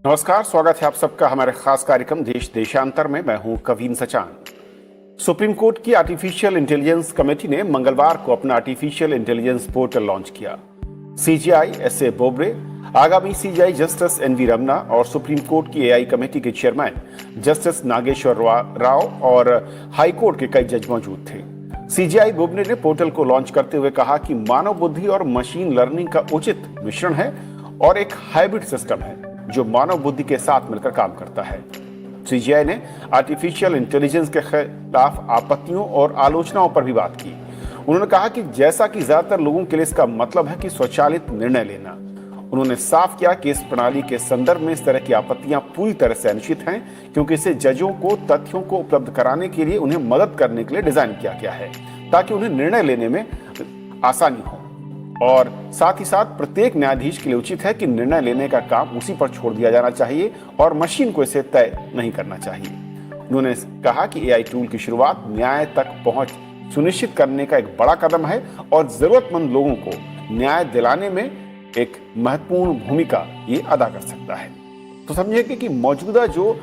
नमस्कार, स्वागत है आप सबका हमारे खास कार्यक्रम देश देशांतर में। मैं हूं कवीन सचान। सुप्रीम कोर्ट की आर्टिफिशियल इंटेलिजेंस कमेटी ने मंगलवार को अपना आर्टिफिशियल इंटेलिजेंस पोर्टल लॉन्च किया। सीजेआई एस ए बोबड़े, आगामी सीजेआई जस्टिस एनवी रमना और सुप्रीम कोर्ट की एआई कमेटी के चेयरमैन जस्टिस नागेश्वर राव और हाई कोर्ट के कई जज मौजूद थे। सीजेआई बोबड़े ने पोर्टल को लॉन्च करते हुए कहा कि मानव बुद्धि और मशीन लर्निंग का उचित मिश्रण है और एक हाइब्रिड सिस्टम है जो मानव बुद्धि के साथ मिलकर काम करता है। सीजेआई ने आर्टिफिशियल इंटेलिजेंस के खिलाफ आपत्तियों और आलोचनाओं पर भी बात की। उन्होंने कहा कि जैसा कि ज्यादातर लोगों के लिए इसका मतलब है कि स्वचालित निर्णय लेना, उन्होंने साफ किया कि इस प्रणाली के संदर्भ में इस तरह की आपत्तियां पूरी तरह से अनुचित हैं, क्योंकि इसे जजों को तथ्यों को उपलब्ध कराने के लिए उन्हें मदद करने के लिए डिजाइन किया गया है, ताकि उन्हें निर्णय लेने में आसानी हो। और साथ ही साथ प्रत्येक न्यायाधीश के लिए उचित है कि निर्णय लेने का काम उसी पर छोड़ दिया जाना चाहिए और मशीन को इसे तय नहीं करना चाहिए। उन्होंने कहा कि एआई टूल की शुरुआत न्याय तक पहुंच सुनिश्चित करने का एक बड़ा कदम है और जरूरतमंद लोगों को न्याय दिलाने में एक महत्वपूर्ण भूमिका ये अदा कर सकता है। तो समझिए कि मौजूदा जो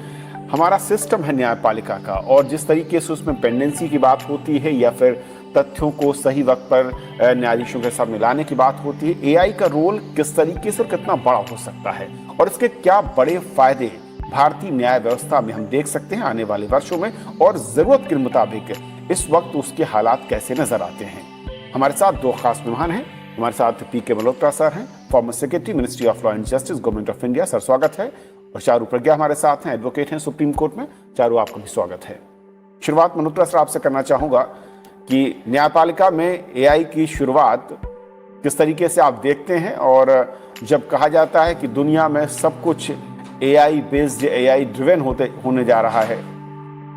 हमारा सिस्टम है न्यायपालिका का, और जिस तरीके से उसमें पेंडेंसी की बात होती है या फिर तथ्यों को सही वक्त पर न्यायाधीशों के सामने लाने की बात होती है, एआई का रोल किस तरीके से और कितना बड़ा हो सकता है और इसके क्या बड़े फायदे भारतीय न्याय व्यवस्था में हम देख सकते हैं आने वाले वर्षों में, और जरूरत के मुताबिक इस वक्त उसके हालात कैसे नजर आते हैं। हमारे साथ दो खास मेहमान हैं। हमारे साथ पीके मल्होत्रा सर हैं, former secretary ministry of law and justice government of India. Sir स्वागत है। और चारू प्रज्ञा हमारे साथ हैं, एडवोकेट हैं सुप्रीम कोर्ट में। चारू, आपका भी स्वागत है। शुरुआत मल्होत्रा सर आपसे करना चाहूंगा कि न्यायपालिका में एआई की शुरुआत किस तरीके से आप देखते हैं, और जब कहा जाता है कि दुनिया में सब कुछ एआई बेस्ड, एआई ड्रिवन होने जा रहा है,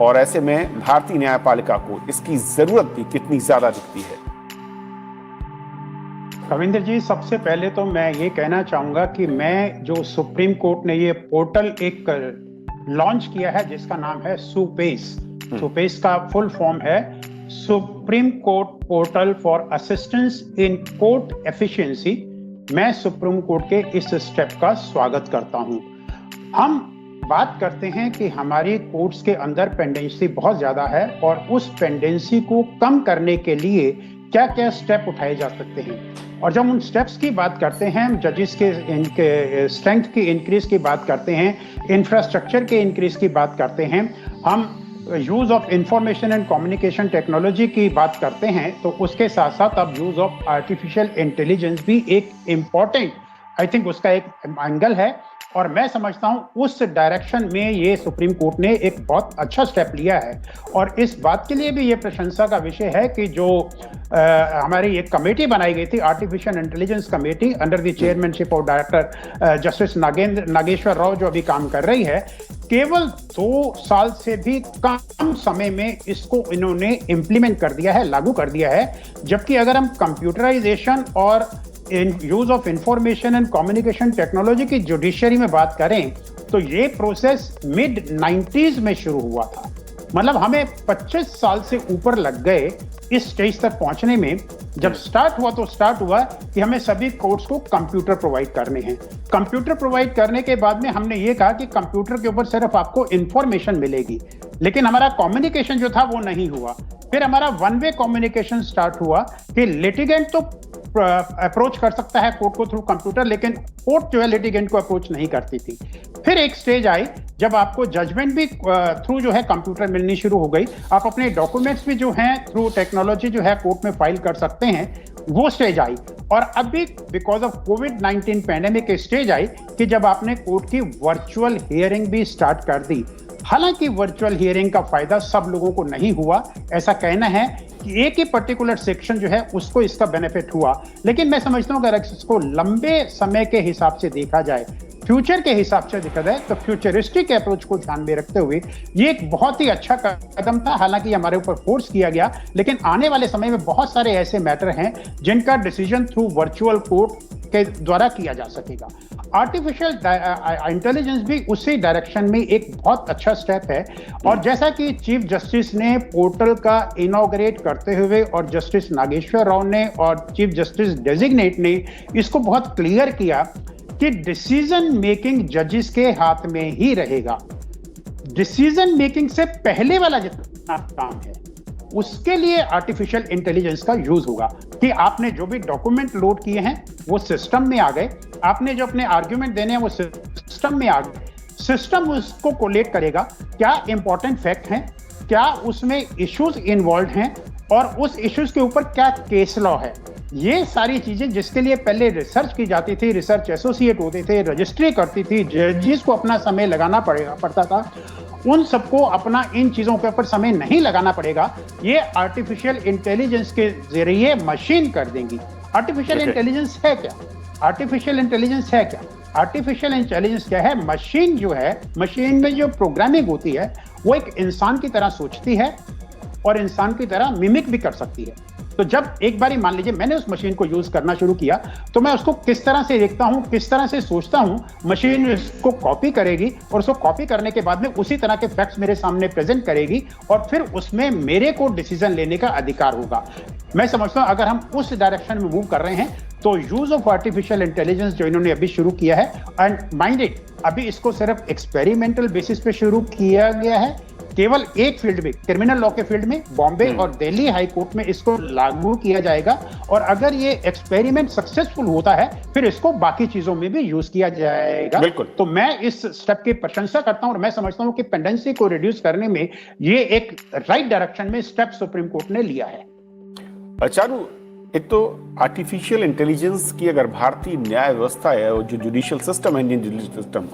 और ऐसे में भारतीय न्यायपालिका को इसकी जरूरत भी कितनी ज्यादा दिखती है? कविंदर जी, सबसे पहले तो मैं ये कहना चाहूंगा कि मैं जो सुप्रीम कोर्ट ने ये पोर्टल एक लॉन्च किया है जिसका नाम है सुपेस। सुपेस का फुल फॉर्म है supreme court portal for assistance in court efficiency. मैं सुप्रीम कोर्ट के इस स्टेप का स्वागत करता हूं। हम बात करते हैं कि हमारी कोर्ट्स के अंदर पेंडेंसी बहुत ज्यादा है और उस पेंडेंसी को कम करने के लिए क्या क्या स्टेप उठाए जा सकते हैं। और जब उन स्टेप्स की बात करते हैं, जजेस के इनके स्ट्रेंथ की इंक्रीज की बात करते हैं, इंफ्रास्ट्रक्चर के इंक्रीज की बात करते हैं, हम use of information and communication technology की बात करते हैं, तो उसके साथ साथ अब यूज ऑफ आर्टिफिशियल इंटेलिजेंस भी एक इम्पॉर्टेंट, आई थिंक उसका एक एंगल है। और मैं समझता हूं उस डायरेक्शन में ये सुप्रीम कोर्ट ने एक बहुत अच्छा स्टेप लिया है। और इस बात के लिए भी ये प्रशंसा का विषय है कि जो हमारी एक कमेटी बनाई गई थी, artificial intelligence committee, under the chairmanship of director justice Nageswara Rao, जो अभी काम कर रही है, केवल 2 साल से भी कम समय में इसको इन्होंने इम्प्लीमेंट कर दिया है, लागू कर दिया है। जबकि अगर हम कंप्यूटराइजेशन और use of information and communication technology की जुडिशरी में बात करें तो ये प्रोसेस मिड 90s में शुरू हुआ था। मतलब हमें 25 साल से ऊपर लग गए इस स्टेज तक पहुंचने में। जब स्टार्ट हुआ कि हमें सभी कोर्ट्स को कंप्यूटर प्रोवाइड करने हैं। कंप्यूटर प्रोवाइड करने के बाद में हमने ये कहा कि कंप्यूटर के ऊपर सिर्फ आपको इंफॉर्मेशन मिलेगी, लेकिन हमारा कम्युनिकेशन जो था वो नहीं हुआ। फिर हमारा वन वे कम्युनिकेशन स्टार्ट हुआ कि लिटिगेंट तो अप्रोच कर सकता है कोर्ट को थ्रू कंप्यूटर, लेकिन कोर्ट जो है लिटिगेंट को अप्रोच नहीं करती थी। फिर एक स्टेज आई जब आपको जजमेंट भी थ्रू जो है कंप्यूटर मिलनी शुरू हो गई। आप अपने डॉक्यूमेंट्स भी जो हैं थ्रू टेक्नोलॉजी जो है कोर्ट में फाइल कर सकते हैं, वो स्टेज आई। और अभी बिकॉज ऑफ कोविड-19 पैंडेमिक एक स्टेज आई कि जब आपने कोर्ट की वर्चुअल हियरिंग भी स्टार्ट कर दी। हालांकि वर्चुअल हियरिंग का फायदा सब लोगों को नहीं हुआ, ऐसा कहना है कि एक ही पर्टिकुलर सेक्शन जो है उसको इसका बेनिफिट हुआ। लेकिन मैं समझता हूं अगर इसको लंबे समय के हिसाब से देखा जाए, फ्यूचर के हिसाब से देखा जाए, तो फ्यूचरिस्टिक अप्रोच को ध्यान में रखते हुए ये एक बहुत ही अच्छा कदम था। हालांकि हमारे ऊपर फोर्स किया गया, लेकिन आने वाले समय में बहुत सारे ऐसे मैटर हैं जिनका डिसीजन थ्रू वर्चुअल कोर्ट के द्वारा किया जा सकेगा। आर्टिफिशियल इंटेलिजेंस भी उसी डायरेक्शन में एक बहुत अच्छा स्टेप है। और जैसा कि चीफ जस्टिस ने पोर्टल का इनॉग्रेट करते हुए और जस्टिस नागेश्वर राव ने और चीफ जस्टिस डेजिग्नेट ने इसको बहुत क्लियर किया कि डिसीजन मेकिंग जजेस के हाथ में ही रहेगा। डिसीजन मेकिंग से पहले वाला जितना काम है उसके लिए आर्टिफिशियल इंटेलिजेंस का यूज होगा कि आपने जो भी डॉक्यूमेंट लोड किए हैं वो सिस्टम में आ गए, आपने जो अपने आर्ग्यूमेंट देने हैं वो सिस्टम में आ गए, सिस्टम उसको कोलेक्ट करेगा, क्या इंपॉर्टेंट फैक्ट हैं, क्या उसमें इश्यूज इन्वॉल्व हैं और उस इश्यूज के ऊपर क्या केस लॉ है। ये सारी चीजें जिसके लिए पहले रिसर्च की जाती थी, रिसर्च एसोसिएट होते थे, रजिस्ट्री करती थी, जजेस को अपना समय लगाना पड़ता था, उन सबको अपना इन चीजों के ऊपर समय नहीं लगाना पड़ेगा। ये आर्टिफिशियल इंटेलिजेंस के जरिए मशीन कर देंगी। आर्टिफिशियल इंटेलिजेंस है क्या? आर्टिफिशियल इंटेलिजेंस है क्या? आर्टिफिशियल इंटेलिजेंस क्या है? मशीन जो है, मशीन में जो प्रोग्रामिंग होती है वो एक इंसान की तरह सोचती है और इंसान की तरह मिमिक भी कर सकती है। तो जब एक बारी मान लीजिए मैंने उस मशीन को यूज करना शुरू किया तो मैं उसको किस तरह से देखता हूं, किस तरह से सोचता हूं, मशीन उसको कॉपी करेगी और उसको कॉपी करने के बाद में उसी तरह के फैक्ट्स मेरे सामने प्रेजेंट करेगी और फिर उसमें मेरे को डिसीजन लेने का अधिकार होगा। मैं समझता हूं अगर हम उस डायरेक्शन में मूव कर रहे हैं तो यूज ऑफ आर्टिफिशियल इंटेलिजेंस जो इन्होंने अभी शुरू किया है, एंड माइंड इट, अभी इसको सिर्फ एक्सपेरिमेंटल बेसिस पे शुरू किया गया है, केवल एक फील्ड में, क्रिमिनल लॉ के फील्ड में, बॉम्बे और दिल्ली हाई कोर्ट में इसको लागू किया जाएगा और अगर ये एक्सपेरिमेंट सक्सेसफुल होता है फिर इसको बाकी चीजों में भी यूज किया जाएगा। बिल्कुल। तो मैं इस स्टेप की प्रशंसा करता हूं और मैं समझता हूं कि पेंडेंसी को रिड्यूस करने में ये एक राइट डायरेक्शन में स्टेप सुप्रीम कोर्ट ने लिया है। चारू, एक तो आर्टिफिशियल इंटेलिजेंस की अगर भारतीय न्याय व्यवस्था है और जो जुडिशियल सिस्टम है, इंडियन जुडिशियल सिस्टम,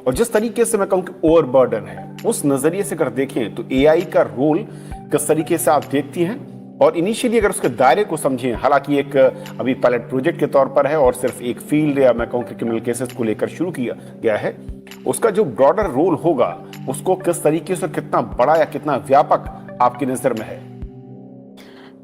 और जिस तरीके से मैं कहूँ कि ओवरबर्डन है, उस नजरिए से अगर देखें तो एआई का रोल किस तरीके से आप देखती हैं? और इनिशियली अगर उसके दायरे को समझें, हालांकि एक अभी पायलट प्रोजेक्ट के तौर पर है और सिर्फ एक फील्ड या मैं कहूँ कि क्रिमिनल केसेस को लेकर शुरू किया गया है, उसका जो ब्रॉडर रोल होगा उसको किस तरीके से, कितना बड़ा या कितना व्यापक आपकी नजर में है?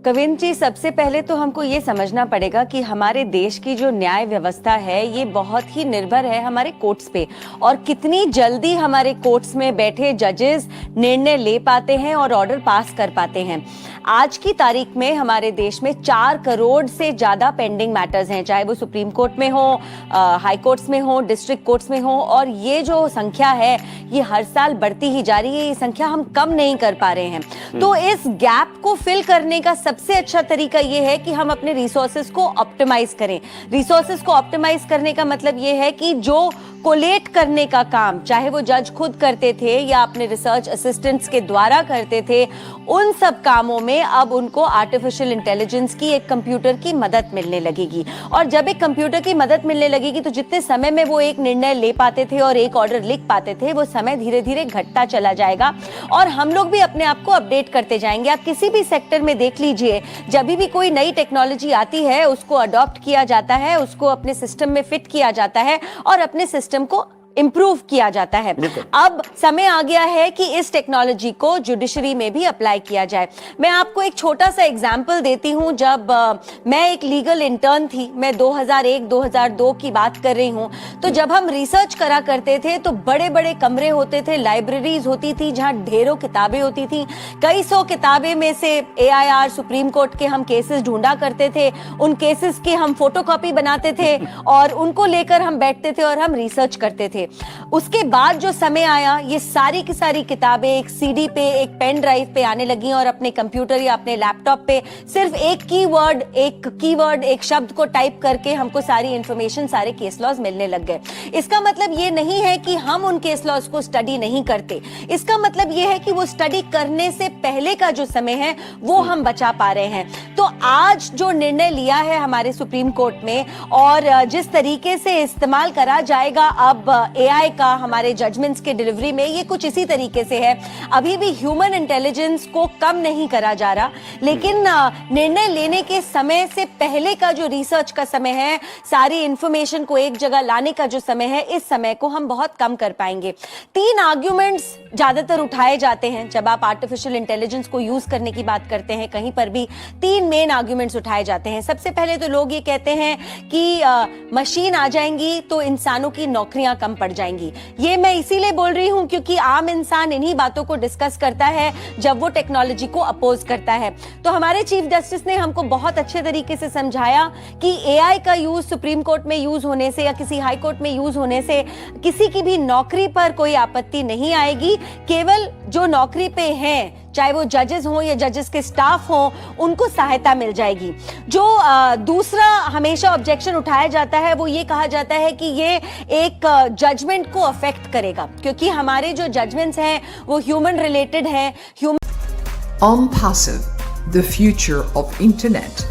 कविंद्र जी, सबसे पहले तो हमको ये समझना पड़ेगा कि हमारे देश की जो न्याय व्यवस्था है ये बहुत ही निर्भर है हमारे कोर्ट्स पे और कितनी जल्दी हमारे कोर्ट्स में बैठे जजेस निर्णय ले पाते हैं और ऑर्डर पास कर पाते हैं। आज की तारीख में हमारे देश में 4 करोड़ से ज्यादा पेंडिंग मैटर्स हैं, चाहे वो सुप्रीम कोर्ट में हो, हाई कोर्ट्स में हो, डिस्ट्रिक्ट कोर्ट्स में हो, और ये जो संख्या है ये हर साल बढ़ती ही जा रही है। ये संख्या हम कम नहीं कर पा रहे हैं। तो इस गैप को फिल करने का सबसे अच्छा तरीका ये है कि हम अपने रिसोर्सेज को ऑप्टिमाइज करें। रिसोर्सेज को ऑप्टिमाइज करने का मतलब ये है कि जो कोलेट करने का काम चाहे वो जज खुद करते थे या अपने रिसर्च असिस्टेंट्स के द्वारा करते थे, उन सब कामों में अब उनको आर्टिफिशियल इंटेलिजेंस की, एक कंप्यूटर की मदद मिलने लगेगी। और जब एक कंप्यूटर की मदद मिलने लगेगी तो जितने समय में वो एक निर्णय ले पाते थे और एक ऑर्डर लिख पाते थे, वो समय धीरे धीरे घटता चला जाएगा और हम लोग भी अपने आप को अपडेट करते जाएंगे। आप किसी भी सेक्टर में देख लीजिए, जब भी कोई नई टेक्नोलॉजी आती है उसको अडॉप्ट किया जाता है, उसको अपने सिस्टम में फिट किया जाता है और अपने सिस्टम को इंप्रूव किया जाता है। अब समय आ गया है कि इस टेक्नोलॉजी को जुडिशरी में भी अप्लाई किया जाए। मैं आपको एक छोटा सा एग्जांपल देती हूं। जब मैं एक लीगल इंटर्न थी, मैं 2001-2002 की बात कर रही हूं, तो जब हम रिसर्च करा करते थे तो बड़े बड़े कमरे होते थे, लाइब्रेरीज होती थी जहां ढेरों किताबें होती थी। कई सौ किताबें में से AIR, सुप्रीम कोर्ट के हम केसेस ढूंढा करते थे, उन केसेस की हम फोटोकॉपी बनाते थे और उनको लेकर हम बैठते थे और हम रिसर्च करते थे। उसके बाद जो समय आया, ये सारी की सारी किताबें एक CD पे, एक पेन ड्राइव पे आने लगी और अपने कंप्यूटर या अपने लैपटॉप पे सिर्फ एक कीवर्ड, एक शब्द को टाइप करके हमको सारी इंफॉर्मेशन, सारे केस लॉज मिलने लग गए। इसका मतलब ये नहीं है कि हम उन केस लॉज को स्टडी नहीं करते, इसका मतलब ये है कि वो स्टडी करने से पहले का जो समय है वो हम बचा पा रहे हैं। तो आज जो निर्णय लिया है हमारे सुप्रीम कोर्ट में और जिस तरीके से इस्तेमाल करा जाएगा अब एआई का हमारे जजमेंट्स के डिलीवरी में, ये कुछ इसी तरीके से है। अभी भी ह्यूमन इंटेलिजेंस को कम नहीं करा जा रहा, लेकिन निर्णय लेने के समय से पहले का जो रिसर्च का समय है, सारी इंफॉर्मेशन को एक जगह लाने का जो समय है, इस समय को हम बहुत कम कर पाएंगे। 3 आर्ग्यूमेंट्स ज्यादातर उठाए जाते हैं जब आप आर्टिफिशियल इंटेलिजेंस को यूज करने की बात करते हैं। कहीं पर भी 3 मेन आर्ग्यूमेंट्स उठाए जाते हैं। सबसे पहले तो लोग ये कहते हैं कि मशीन आ जाएंगी तो इंसानों की नौकरियां कम पड़ जाएंगी। ये मैं इसीलिए बोल रही हूं क्योंकि आम इंसान इन्हीं बातों को डिस्कस करता है जब वो टेक्नोलॉजी को अपोज करता है। तो हमारे चीफ जस्टिस ने हमको बहुत अच्छे तरीके से समझाया कि एआई का यूज सुप्रीम कोर्ट में यूज होने से या किसी हाई कोर्ट में यूज होने से किसी की भी नौकरी पर कोई आपत्ति नहीं आएगी। केवल जो नौकरी पे हैं, चाहे वो जजेस हों या जजेस के स्टाफ हों, उनको सहायता मिल जाएगी। जो दूसरा हमेशा ऑब्जेक्शन उठाया जाता है वो ये कहा जाता है कि ये एक जजमेंट को अफेक्ट करेगा, क्योंकि हमारे जो जजमेंट्स हैं वो ह्यूमन रिलेटेड हैं। OnPassive, the future of internet.